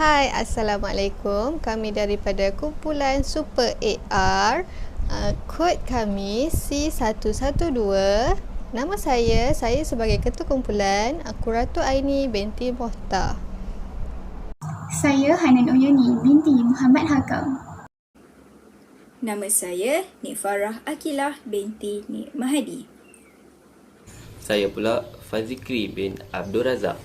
Hai, Assalamualaikum. Kami daripada kumpulan Super AR. Kod kami C112. Nama saya sebagai ketua kumpulan, aku Ratu Aini binti Mohta. Saya Hanan Oyani binti Muhammad Hakam. Nama saya Nik Farah Akilah binti Nik Mahadi. Saya pula Fazikri bin Abdul Razak.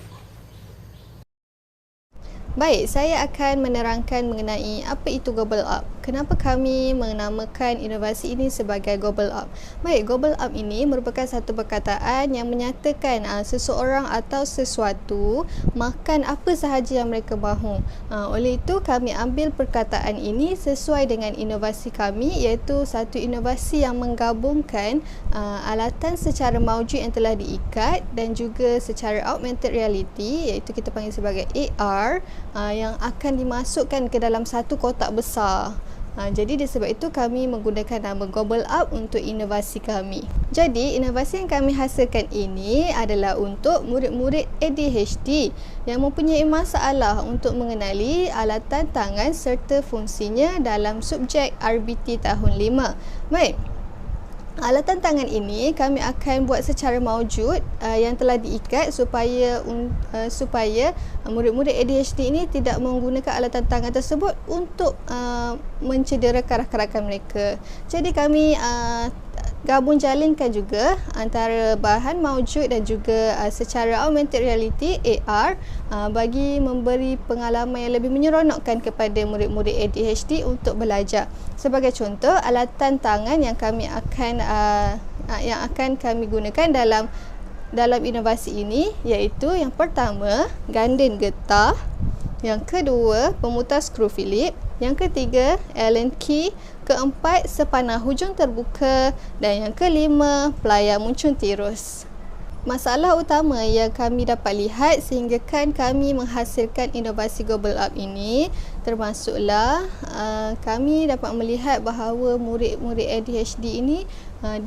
Baik, saya akan menerangkan mengenai apa itu Global Up. Kenapa kami menamakan inovasi ini sebagai Global Up? Baik, Global Up ini merupakan satu perkataan yang menyatakan seseorang atau sesuatu makan apa sahaja yang mereka mahu. Oleh itu, kami ambil perkataan ini sesuai dengan inovasi kami, iaitu satu inovasi yang menggabungkan alatan secara maujud yang telah diikat dan juga secara augmented reality, iaitu kita panggil sebagai AR, yang akan dimasukkan ke dalam satu kotak besar. Jadi disebab itu kami menggunakan nama Global Up untuk inovasi kami. Jadi inovasi yang kami hasilkan ini adalah untuk murid-murid ADHD yang mempunyai masalah untuk mengenali alatan tangan serta fungsinya dalam subjek RBT tahun 5. Baik. Alatan tangan ini kami akan buat secara maujud yang telah diikat supaya murid-murid ADHD ini tidak menggunakan alatan tangan tersebut untuk mencederakan rakan-rakan mereka. Jadi kami gabung jalinkan juga antara bahan maujud dan juga secara augmented reality AR bagi memberi pengalaman yang lebih menyeronokkan kepada murid-murid ADHD untuk belajar. Sebagai contoh, alatan tangan yang akan kami gunakan dalam inovasi ini iaitu yang pertama, gandin getah, yang kedua, pemutar skru Philip, yang ketiga, Allen key, keempat, sepanah hujung terbuka, dan yang kelima, pelayar muncung tirus. Masalah utama yang kami dapat lihat sehinggakan kami menghasilkan inovasi Global Up ini termasuklah kami dapat melihat bahawa murid-murid ADHD ini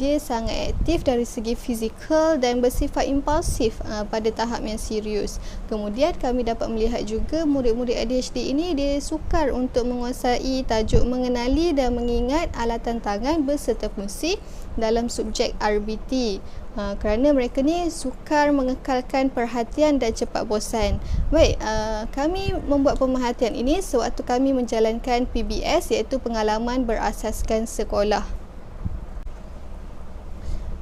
dia sangat aktif dari segi fizikal dan bersifat impulsif pada tahap yang serius. Kemudian kami dapat melihat juga murid-murid ADHD ini dia sukar untuk menguasai tajuk mengenali dan mengingat alatan tangan berserta fungsi dalam subjek RBT. Kerana mereka ni sukar mengekalkan perhatian dan cepat bosan. Baik, kami membuat pemerhatian ini sewaktu kami menjalankan PBS iaitu pengalaman berasaskan sekolah.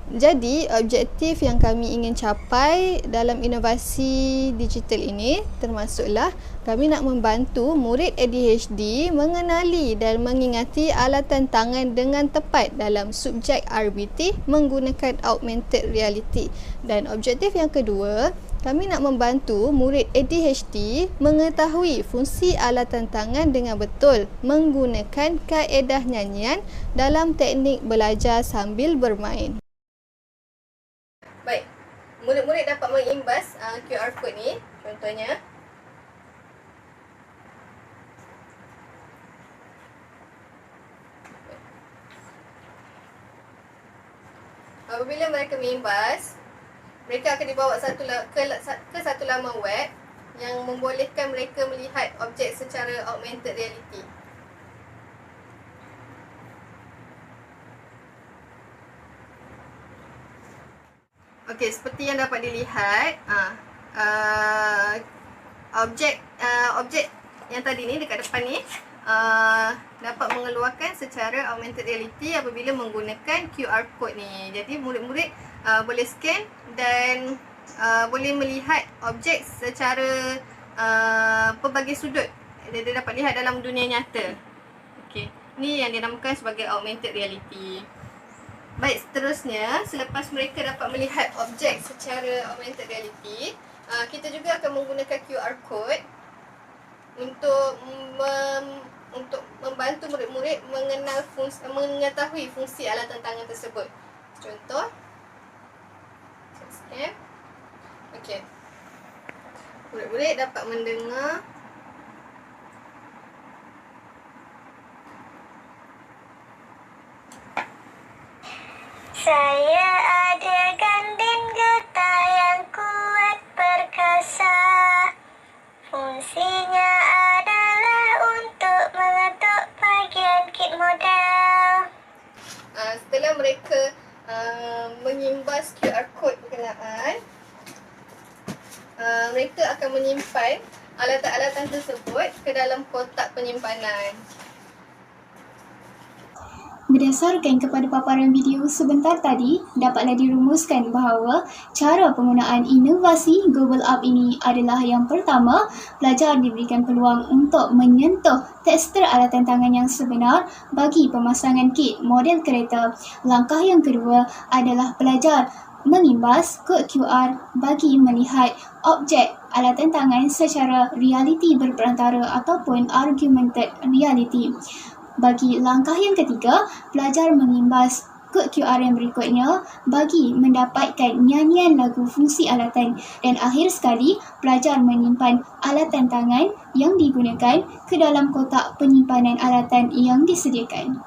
Jadi, objektif yang kami ingin capai dalam inovasi digital ini termasuklah kami nak membantu murid ADHD mengenali dan mengingati alatan tangan dengan tepat dalam subjek RBT menggunakan augmented reality. Dan objektif yang kedua, kami nak membantu murid ADHD mengetahui fungsi alatan tangan dengan betul menggunakan kaedah nyanyian dalam teknik belajar sambil bermain. Baik, murid-murid dapat mengimbas QR code ni, contohnya. Apabila mereka mengimbas, mereka akan dibawa ke satu laman web yang membolehkan mereka melihat objek secara augmented reality. Okey, seperti yang dapat dilihat, objek yang tadi ni dekat depan ni dapat mengeluarkan secara augmented reality apabila menggunakan QR code ni. Jadi murid-murid boleh scan dan boleh melihat objek secara pelbagai sudut. Dia dapat lihat dalam dunia nyata. Okey, ni yang dinamakan sebagai augmented reality. Baik, seterusnya selepas mereka dapat melihat objek secara augmented reality, kita juga akan menggunakan QR code untuk membantu murid-murid mengetahui fungsi alatan tangan tersebut. Contoh, scan. Okey. Murid-murid dapat mendengar saya ada gandin getah yang kuat perkasa, fungsinya ada mereka akan menyimpan alatan-alatan tersebut ke dalam kotak penyimpanan. Berdasarkan kepada paparan video sebentar tadi, dapatlah dirumuskan bahawa cara penggunaan inovasi Gobble Up ini adalah yang pertama, pelajar diberikan peluang untuk menyentuh tekstur alatan tangan yang sebenar bagi pemasangan kit model kereta. Langkah yang kedua adalah pelajar mengimbas kod QR bagi melihat objek alatan tangan secara realiti berperantara ataupun augmented reality. Bagi langkah yang ketiga, pelajar mengimbas kod QR yang berikutnya bagi mendapatkan nyanyian lagu fungsi alatan. Dan akhir sekali, pelajar menyimpan alatan tangan yang digunakan ke dalam kotak penyimpanan alatan yang disediakan.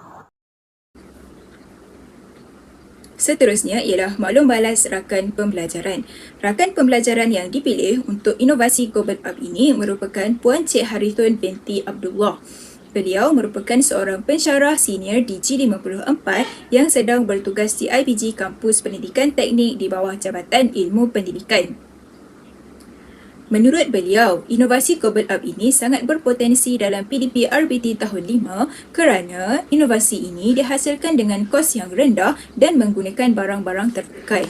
Seterusnya ialah maklum balas rakan pembelajaran. Rakan pembelajaran yang dipilih untuk inovasi Gobble Up ini merupakan Puan Cik Harithun binti Abdullah. Beliau merupakan seorang pensyarah senior di G54 yang sedang bertugas di IPG Kampus Pendidikan Teknik di bawah Jabatan Ilmu Pendidikan. Menurut beliau, inovasi Gobble Up ini sangat berpotensi dalam PDP RBT tahun 5 kerana inovasi ini dihasilkan dengan kos yang rendah dan menggunakan barang-barang terpakai.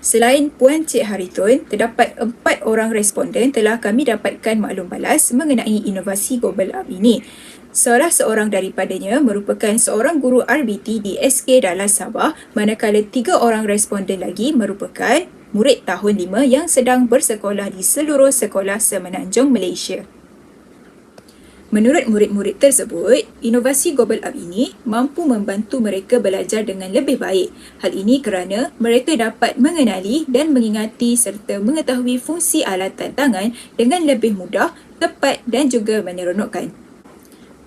Selain Puan Cik Harithun, terdapat 4 orang responden telah kami dapatkan maklum balas mengenai inovasi Gobble Up ini. Salah seorang daripadanya merupakan seorang guru RBT di SK Dallas Sabah, manakala 3 orang responden lagi merupakan murid tahun 5 yang sedang bersekolah di seluruh sekolah semenanjung Malaysia. Menurut murid-murid tersebut, inovasi Gobble Up ini mampu membantu mereka belajar dengan lebih baik. Hal ini kerana mereka dapat mengenali dan mengingati serta mengetahui fungsi alatan tangan dengan lebih mudah, tepat dan juga menyeronokkan.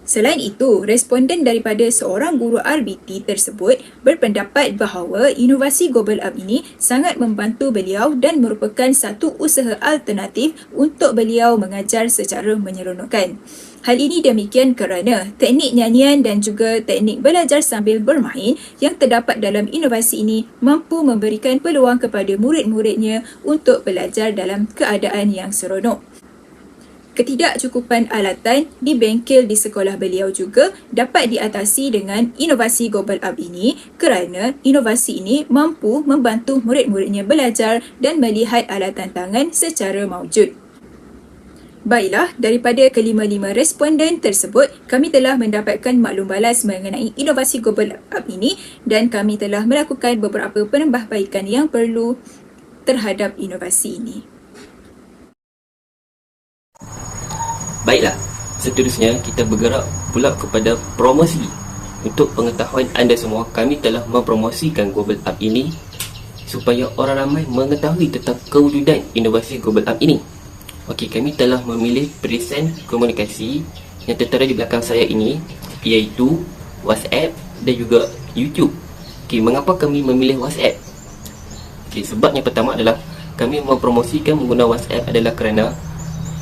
Selain itu, responden daripada seorang guru RBT tersebut berpendapat bahawa inovasi Gobble Up ini sangat membantu beliau dan merupakan satu usaha alternatif untuk beliau mengajar secara menyeronokkan. Hal ini demikian kerana teknik nyanyian dan juga teknik belajar sambil bermain yang terdapat dalam inovasi ini mampu memberikan peluang kepada murid-muridnya untuk belajar dalam keadaan yang seronok. Ketidakcukupan alatan di bengkel di sekolah beliau juga dapat diatasi dengan inovasi Gobble Up ini kerana inovasi ini mampu membantu murid-muridnya belajar dan melihat alatan tangan secara maujud. Baiklah, daripada kelima-lima responden tersebut, kami telah mendapatkan maklum balas mengenai inovasi Gobble Up ini dan kami telah melakukan beberapa penambahbaikan yang perlu terhadap inovasi ini. Baiklah, seterusnya kita bergerak pula kepada promosi. Untuk pengetahuan anda semua, kami telah mempromosikan Gobble Up ini supaya orang ramai mengetahui tentang kewujudan inovasi Gobble Up ini. Okey, kami telah memilih present komunikasi yang tertera di belakang saya ini, iaitu WhatsApp dan juga YouTube. Okey, mengapa kami memilih WhatsApp? Okey, sebab yang pertama adalah kami mempromosikan menggunakan WhatsApp adalah kerana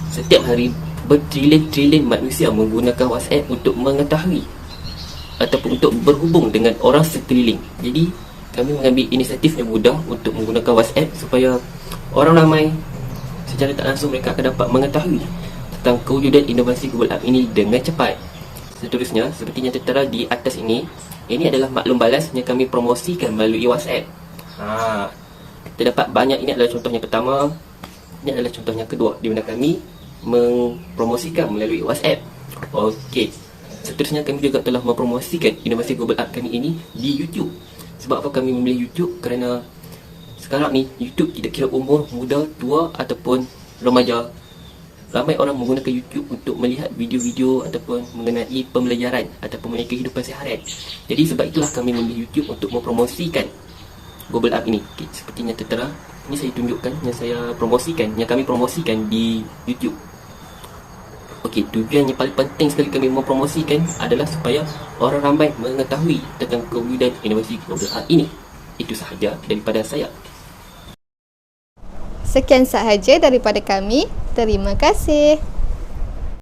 setiap hari bertrilion-trilion manusia menggunakan WhatsApp untuk mengetahui ataupun untuk berhubung dengan orang sekeliling. Jadi, kami mengambil inisiatif yang mudah untuk menggunakan WhatsApp supaya orang ramai secara tak langsung mereka akan dapat mengetahui tentang kewujudan inovasi Gobble Up ini dengan cepat. Seterusnya, seperti yang tertera di atas ini adalah maklum balas yang kami promosikan melalui WhatsApp. Terdapat banyak, ini adalah contoh yang pertama, ini adalah contoh yang kedua di mana kami mempromosikan melalui WhatsApp. Okey, seterusnya kami juga telah mempromosikan inovasi Gobble Up kami ini di YouTube. Sebab apa kami memilih YouTube? Kerana sekarang ni YouTube tidak kira umur, muda, tua ataupun remaja. Ramai orang menggunakan YouTube untuk melihat video-video ataupun mengenai pembelajaran ataupun mengenai kehidupan seharian. Jadi sebab itulah kami memilih YouTube untuk mempromosikan Gobble Up ini. Okay, seperti yang tertera, ini saya tunjukkan yang saya promosikan, yang kami promosikan di YouTube. Okey, tujuan yang paling penting sekali kami mempromosikan adalah supaya orang ramai mengetahui tentang kewujudan inovasi Gobble Up ini. Itu sahaja daripada saya. Sekian sahaja daripada kami. Terima kasih.